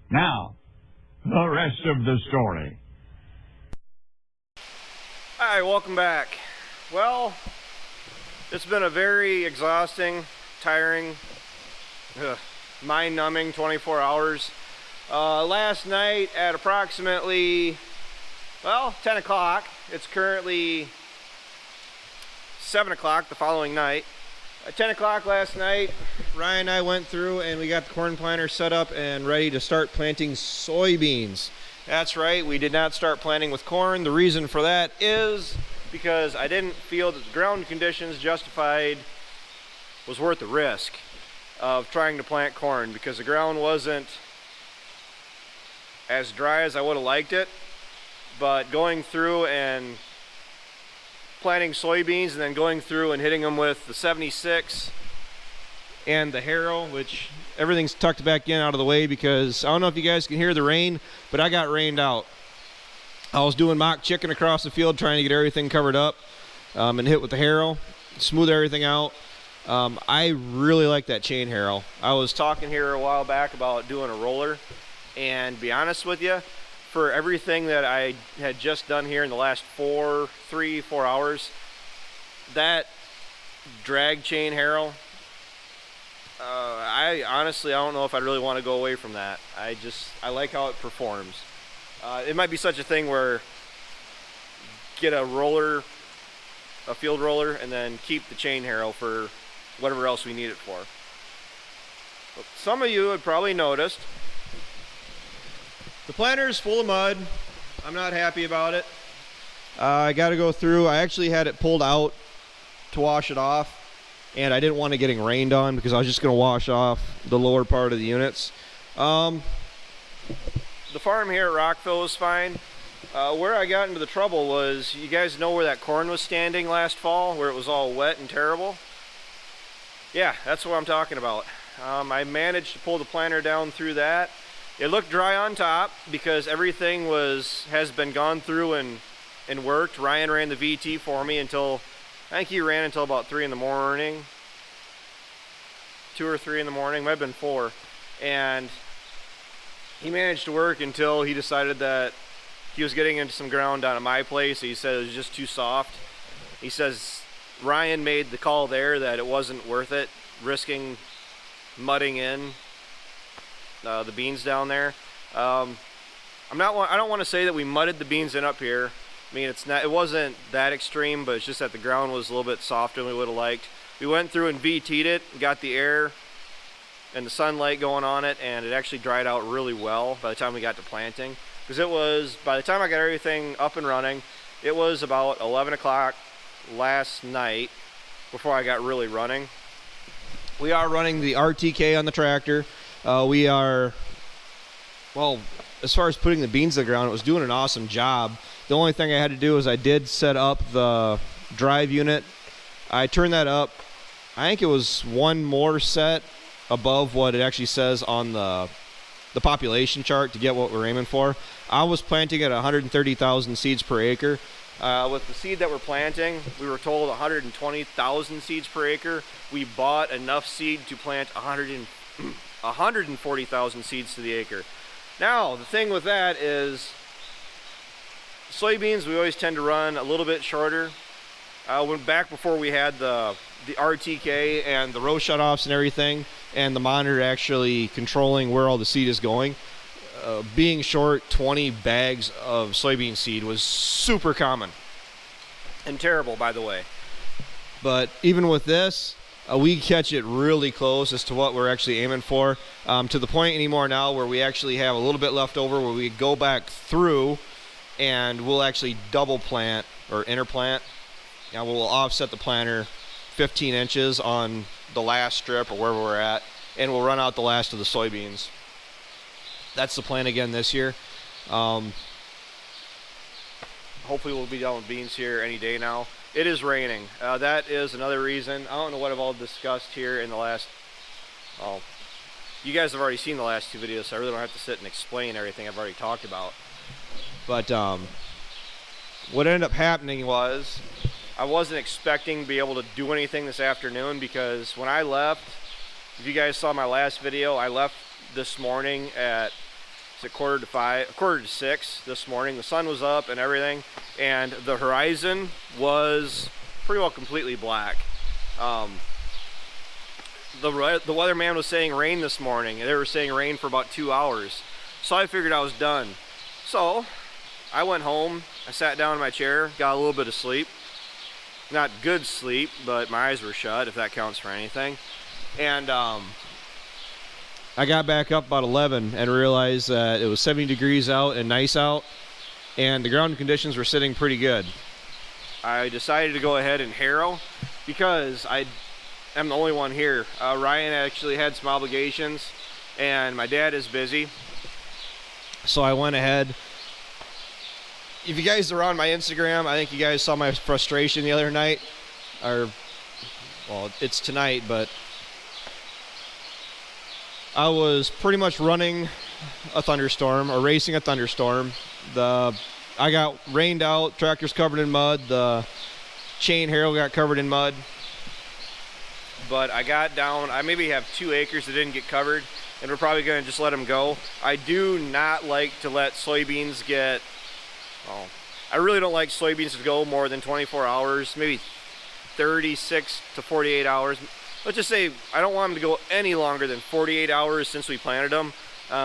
Now, the rest of the story. Hi, welcome back. Well, it's been a very exhausting, tiring, mind-numbing 24 hours. Last night at approximately, 10 o'clock. It's currently 7 o'clock the following night. At 10 o'clock last night, Ryan and I went through and we got the corn planter set up and ready to start planting soybeans. That's right, we did not start planting with corn. The reason for that is because I didn't feel that the ground conditions was worth the risk of trying to plant corn, because the ground wasn't as dry as I would have liked it. But going through and planting soybeans and then going through and hitting them with the 76 and the harrow, which everything's tucked back in out of the way, because I don't know if you guys can hear the rain, but I got rained out. I was doing mock chicken across the field trying to get everything covered up and hit with the harrow, smooth everything out. I really like that chain harrow. I was talking here a while back about doing a roller, and to be honest with you, for everything that I had just done here in the last 4 hours, that drag chain harrow, I honestly don't know if I'd really want to go away from that. I like how it performs. It might be such a thing where get a roller, a field roller, and then keep the chain harrow for whatever else we need it for. But some of you had probably noticed the planter is full of mud. I'm not happy about it. I got to go through. I actually had it pulled out to wash it off, and I didn't want it getting rained on because I was just going to wash off the lower part of the units. The farm here at Rockville was fine. Where I got into the trouble was, you guys know where that corn was standing last fall, where it was all wet and terrible? Yeah, that's what I'm talking about. I managed to pull the planter down through that. It looked dry on top because everything has been gone through and worked. Ryan ran the VT for me until, I think he ran until about 3 in the morning. 2 or 3 in the morning, might have been 4. And he managed to work until he decided that he was getting into some ground down at my place. He said it was just too soft. He says Ryan made the call there that it wasn't worth it, risking mudding in the beans down there. I don't want to say that we mudded the beans in up here. I mean, it wasn't that extreme, but it's just that the ground was a little bit softer than we would have liked. We went through and VT'd it, got the air and the sunlight going on it, and it actually dried out really well by the time we got to planting. Because by the time I got everything up and running, it was about 11 o'clock last night before I got really running. We are running the RTK on the tractor. We are, well, as far as putting the beans to the ground, it was doing an awesome job. The only thing I had to do is I did set up the drive unit. I turned that up, I think it was one more set above what it actually says on the population chart to get what we're aiming for. I was planting at 130,000 seeds per acre. With the seed that we're planting, we were told 120,000 seeds per acre. We bought enough seed to plant 140,000 seeds to the acre. Now, the thing with that is, soybeans we always tend to run a little bit shorter. Back before we had the RTK and the row shutoffs and everything, and the monitor actually controlling where all the seed is going, being short 20 bags of soybean seed was super common. And terrible, by the way. But even with this, we catch it really close as to what we're actually aiming for, to the point anymore now where we actually have a little bit left over where we go back through and we'll actually double plant or interplant. Now we'll offset the planter 15 inches on the last strip or wherever we're at, and we'll run out the last of the soybeans. That's the plan again this year. Hopefully we'll be done with beans here any day now. It is raining. That is another reason. I don't know what I've all discussed here in the last, you guys have already seen the last 2 videos, so I really don't have to sit and explain everything I've already talked about. But what ended up happening was, I wasn't expecting to be able to do anything this afternoon, because when I left, if you guys saw my last video, I left this morning at It's at 5:45, 6 this morning. The sun was up and everything, and the horizon was pretty well completely black. The weatherman was saying rain this morning, and they were saying rain for about 2 hours. So I figured I was done. So I went home, I sat down in my chair, got a little bit of sleep. Not good sleep, but my eyes were shut, if that counts for anything. And I got back up about 11 and realized that it was 70 degrees out and nice out, and the ground conditions were sitting pretty good. I decided to go ahead and harrow because I'm the only one here. Ryan actually had some obligations, and my dad is busy. So I went ahead. If you guys are on my Instagram, I think you guys saw my frustration the other night. Well, it's tonight, but I was pretty much running a thunderstorm, or racing a thunderstorm. I got rained out, tractor's covered in mud, the chain harrow got covered in mud. But I got down, I maybe have 2 acres that didn't get covered, and we're probably going to just let them go. I do not like to let soybeans get, I really don't like soybeans to go more than 24 hours, maybe 36 to 48 hours. Let's just say I don't want them to go any longer than 48 hours since we planted them,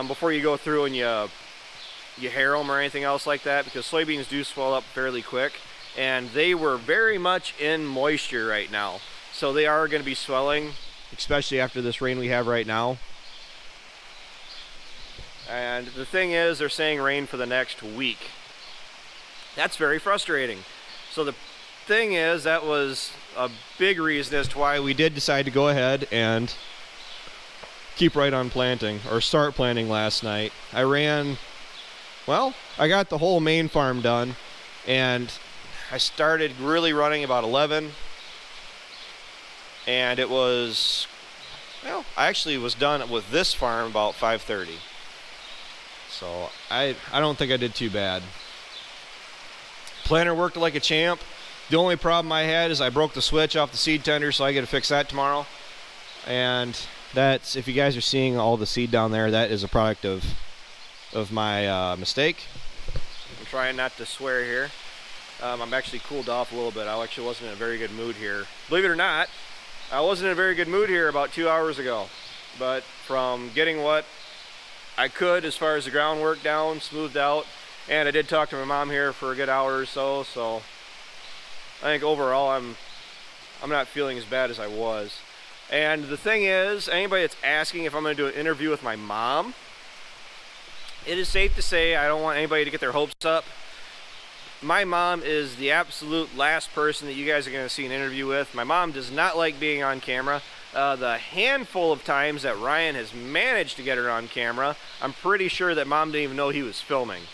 before you go through and you harrow them or anything else like that, because soybeans do swell up fairly quick, and they were very much in moisture right now. So they are going to be swelling, especially after this rain we have right now. And the thing is, they're saying rain for the next week. That's very frustrating. So the thing is, that was a big reason as to why we did decide to go ahead and keep right on planting, or start planting last night. I got the whole main farm done, and I started really running about 11. And it was, I actually was done with this farm about 5:30. So I don't think I did too bad. Planter worked like a champ. The only problem I had is I broke the switch off the seed tender, so I got to fix that tomorrow. And that's, if you guys are seeing all the seed down there, that is a product of my mistake. I'm trying not to swear here. I'm actually cooled off a little bit. I actually wasn't in a very good mood here. Believe it or not, I wasn't in a very good mood here about 2 hours ago. But from getting what I could as far as the groundwork down, smoothed out, and I did talk to my mom here for a good hour or so, so I think overall I'm not feeling as bad as I was. And the thing is, anybody that's asking if I'm going to do an interview with my mom, it is safe to say I don't want anybody to get their hopes up. My mom is the absolute last person that you guys are going to see an interview with. My mom does not like being on camera. The handful of times that Ryan has managed to get her on camera, I'm pretty sure that mom didn't even know he was filming.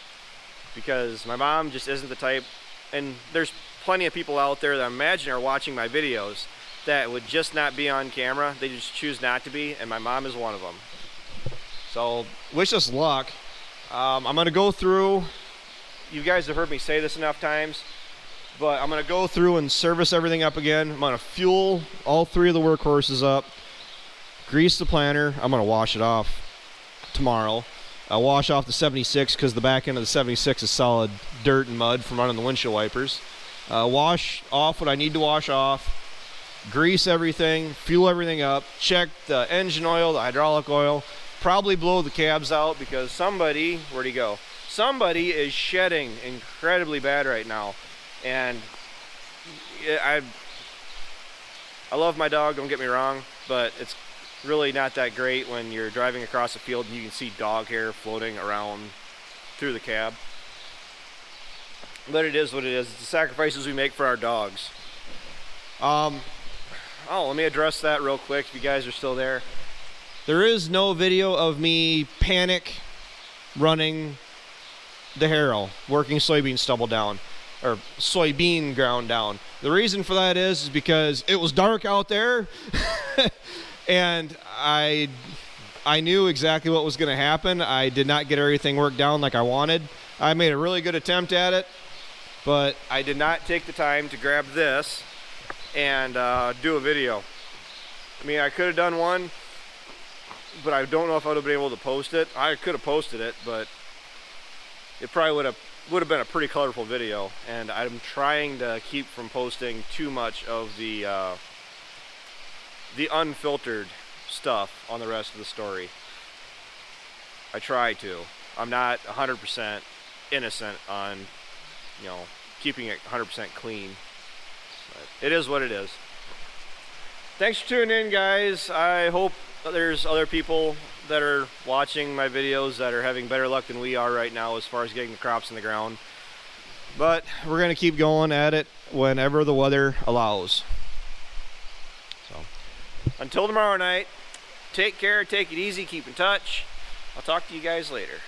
Because my mom just isn't the type, and there's plenty of people out there that I imagine are watching my videos that would just not be on camera. They just choose not to be, and my mom is one of them. So wish us luck. I'm going to go through, you guys have heard me say this enough times, but I'm going to go through and service everything up again. I'm going to fuel all 3 of the workhorses up, grease the planter. I'm going to wash it off tomorrow. I'll wash off the 76 because the back end of the 76 is solid dirt and mud from running the windshield wipers. Wash off what I need to wash off, grease everything, fuel everything up, check the engine oil, the hydraulic oil, probably blow the cabs out because somebody, where'd he go? Somebody is shedding incredibly bad right now. And I love my dog, don't get me wrong, but it's really not that great when you're driving across the field and you can see dog hair floating around through the cab. But it is what it is. It's the sacrifices we make for our dogs. Let me address that real quick if you guys are still there. There is no video of me panic running the harrow, working soybean stubble down, or soybean ground down. The reason for that is because it was dark out there and I knew exactly what was going to happen. I did not get everything worked down like I wanted. I made a really good attempt at it, but I did not take the time to grab this and do a video. I mean, I could have done one. but I don't know if I would have been able to post it. I could have posted it, but it probably would have been a pretty colorful video, and I'm trying to keep from posting too much of the unfiltered stuff on the rest of the story. I try to. I'm not 100% innocent on, you know, keeping it 100% clean. But it is what it is. Thanks for tuning in, guys. I hope there's other people that are watching my videos that are having better luck than we are right now as far as getting the crops in the ground. But we're going to keep going at it whenever the weather allows. So, until tomorrow night, take care, take it easy, keep in touch. I'll talk to you guys later.